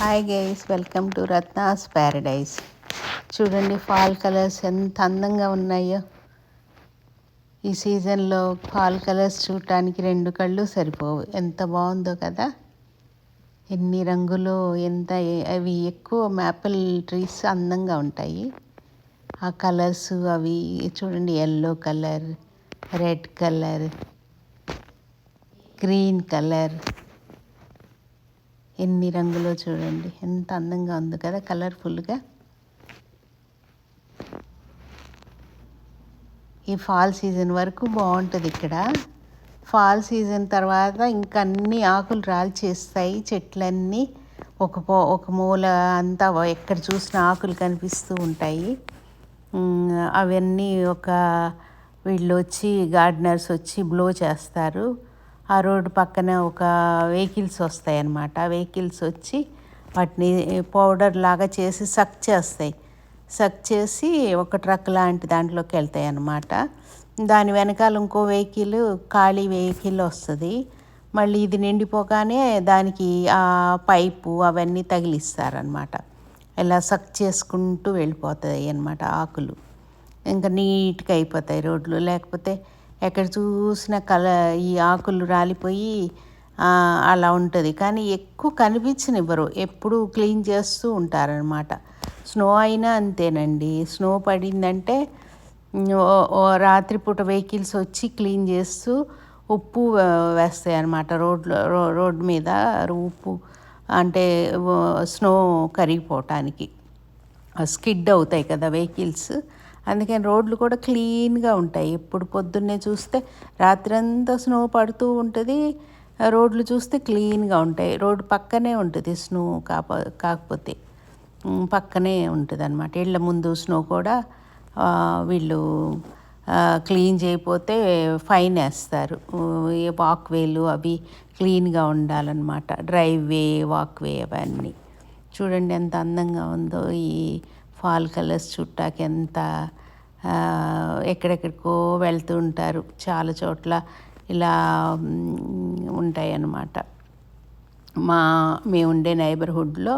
Hi guys, welcome to Ratna's Paradise. చూడండి fall colours ఎంత అందంగా ఉన్నాయో. ఈ సీజన్లో ఫాల్ కలర్స్ చూడటానికి రెండు కళ్ళు సరిపోవు. ఎంత బాగుందో కదా. ఎన్ని రంగులు, అవి ఎక్కువ మాపిల్ ట్రీస్ అందంగా ఉంటాయి. ఆ కలర్స్ అవి చూడండి, yellow colour, red colour, green colour, ఎన్ని రంగులో చూడండి, ఎంత అందంగా ఉంది కదా, కలర్ఫుల్గా. ఈ ఫాల్ సీజన్ వరకు బాగుంటుంది ఇక్కడ. ఫాల్ సీజన్ తర్వాత ఇంకా అన్ని ఆకులు రాల్చేస్తాయి చెట్లన్నీ. ఒక మూల అంతా ఎక్కడ చూసినా ఆకులు కనిపిస్తూ ఉంటాయి. అవన్నీ వీళ్ళు వచ్చి, గార్డెనర్స్ వచ్చి బ్లో చేస్తారు. ఆ రోడ్డు పక్కన ఒక వెహికల్స్ వస్తాయి అన్నమాట. వెహికల్స్ వచ్చి వాటిని పౌడర్ లాగా చేసి సక్ చేసి ఒక ట్రక్ లాంటి దాంట్లోకి వెళ్తాయి అన్నమాట. దాని వెనకాల ఇంకో వెహికల్, ఖాళీ వెహికల్ వస్తుంది. మళ్ళీ ఇది నిండిపోగానే దానికి ఆ పైపు అవన్నీ తగిలిస్తారనమాట. ఇలా సక్ చేసుకుంటూ వెళ్ళిపోతాయి అన్నమాట ఆకులు. ఇంకా నీట్గా అయిపోతాయి రోడ్లు. లేకపోతే ఎక్కడ చూసిన ఈ ఆకులు రాలిపోయి అలా ఉంటుంది. కానీ ఎక్కువ కనిపించనివ్వరు, ఎప్పుడు క్లీన్ చేస్తూ ఉంటారనమాట. స్నో అయినా అంతేనండి. స్నో పడిందంటే రాత్రిపూట వెహికల్స్ వచ్చి క్లీన్ చేస్తూ ఉప్పు వేస్తాయి అన్నమాట. రోడ్డు మీద ఉప్పు అంటే స్నో కరిగిపోవటానికి. స్కిడ్ అవుతాయి కదా వెహికల్స్, అందుకని రోడ్లు కూడా క్లీన్గా ఉంటాయి. ఎప్పుడు పొద్దున్నే చూస్తే రాత్రంతా స్నో పడుతూ ఉంటుంది, రోడ్లు చూస్తే క్లీన్గా ఉంటాయి. రోడ్డు పక్కనే ఉంటుంది స్నో, కాకపోతే పక్కనే ఉంటుంది అన్నమాట. ఇళ్ళ ముందు స్నో కూడా వీళ్ళు క్లీన్ చేయకపోతే ఫైన్ వేస్తారు. వాక్వేలు అవి క్లీన్గా ఉండాలన్నమాట. డ్రైవే, వాక్వే అవన్నీ. చూడండి ఎంత అందంగా ఉందో. ఈ ఫాల్ కలర్స్ చుట్టాకి ఎంత ఎక్కడెక్కడికో వెళ్తూ ఉంటారు. చాలా చోట్ల ఇలా ఉంటాయి అన్నమాట. మేము ఉండే నైబర్హుడ్లో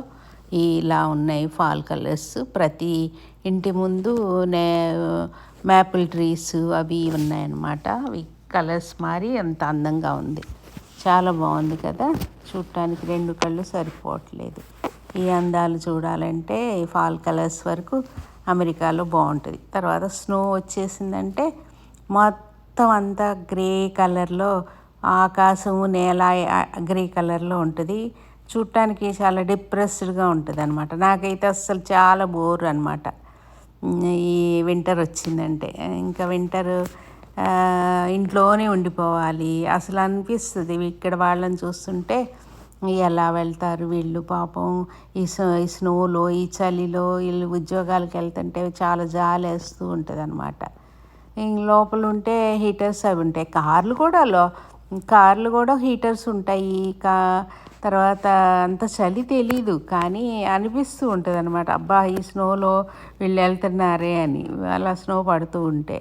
ఇలా ఉన్నాయి ఫాల్ కలర్స్. ప్రతి ఇంటి ముందు మాపిల్ ట్రీస్ అవి ఉన్నాయన్నమాట. అవి కలర్స్ మారి ఎంత అందంగా ఉంది. చాలా బాగుంది కదా. చూడటానికి రెండు కళ్ళు సరిపోవట్లేదు. ఈ అందాలు చూడాలంటే ఫాల్ కలర్స్ వరకు అమెరికాలో బాగుంటుంది. తర్వాత స్నో వచ్చేసిందంటే మొత్తం అంతా గ్రే కలర్లో, ఆకాశము నేల గ్రే కలర్లో ఉంటుంది. చూడటానికి చాలా డిప్రెస్డ్గా ఉంటుంది అనమాట. నాకైతే అస్సలు చాలా బోర్ అనమాట ఈ వింటర్ వచ్చిందంటే. ఇంకా వింటర్ ఇంట్లోనే ఉండిపోవాలి అసలు అనిపిస్తుంది. ఇక్కడ వాళ్ళని చూస్తుంటే ఎలా వెళ్తారు వీళ్ళు పాపం, ఈ స్నోలో, ఈ చలిలో వీళ్ళు ఉద్యోగాలకు వెళ్తుంటే చాలా జాలి వేస్తూ ఉంటుంది అనమాట. లోపల ఉంటే హీటర్స్ అవి ఉంటాయి. కార్లు కూడా హీటర్స్ ఉంటాయి. తర్వాత అంత చలి తెలీదు, కానీ అనిపిస్తూ ఉంటుంది అనమాట. అబ్బా, ఈ స్నోలో వీళ్ళు వెళ్తున్నారే అని. అలా స్నో పడుతూ ఉంటే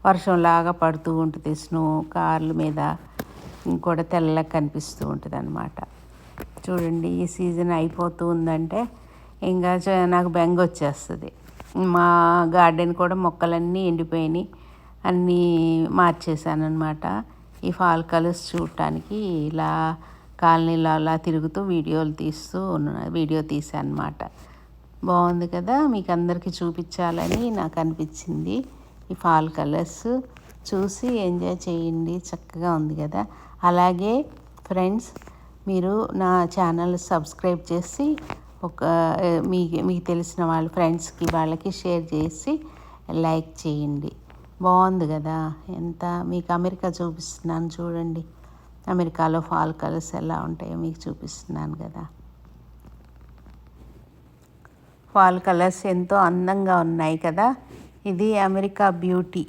వర్షంలాగా పడుతూ ఉంటుంది స్నో. కార్ల మీద కూడా తెల్లగా కనిపిస్తూ ఉంటుంది అనమాట. చూడండి, ఈ సీజన్ అయిపోతూ ఉందంటే ఇంకా నాకు బెంగ వచ్చేస్తుంది. మా గార్డెన్ కూడా మొక్కలన్నీ ఎండిపోయినాయి, అన్నీ మార్చేసాను అనమాట. ఈ ఫాల్ కలర్స్ చూడటానికి ఇలా కాలనీలో అలా తిరుగుతూ వీడియో తీసాను అనమాట. బాగుంది కదా. మీకు అందరికీ చూపించాలని నాకు అనిపించింది. ఈ ఫాల్ కలర్స్ చూసి ఎంజాయ్ చేయండి. చక్కగా ఉంది కదా. అలాగే ఫ్రెండ్స్, మీరు నా ఛానల్ సబ్స్క్రైబ్ చేసి మీకు తెలిసిన వాళ్ళ ఫ్రెండ్స్కి వాళ్ళకి షేర్ చేసి లైక్ చేయండి. బాగుంది కదా. ఎంత మీకు అమెరికా చూపిస్తున్నాను చూడండి. అమెరికాలో ఫాల్ కలర్స్ ఎలా ఉంటాయో మీకు చూపిస్తున్నాను కదా. ఫాల్ కలర్స్ ఎంతో అందంగా ఉన్నాయి కదా. ఇది అమెరికా బ్యూటీ.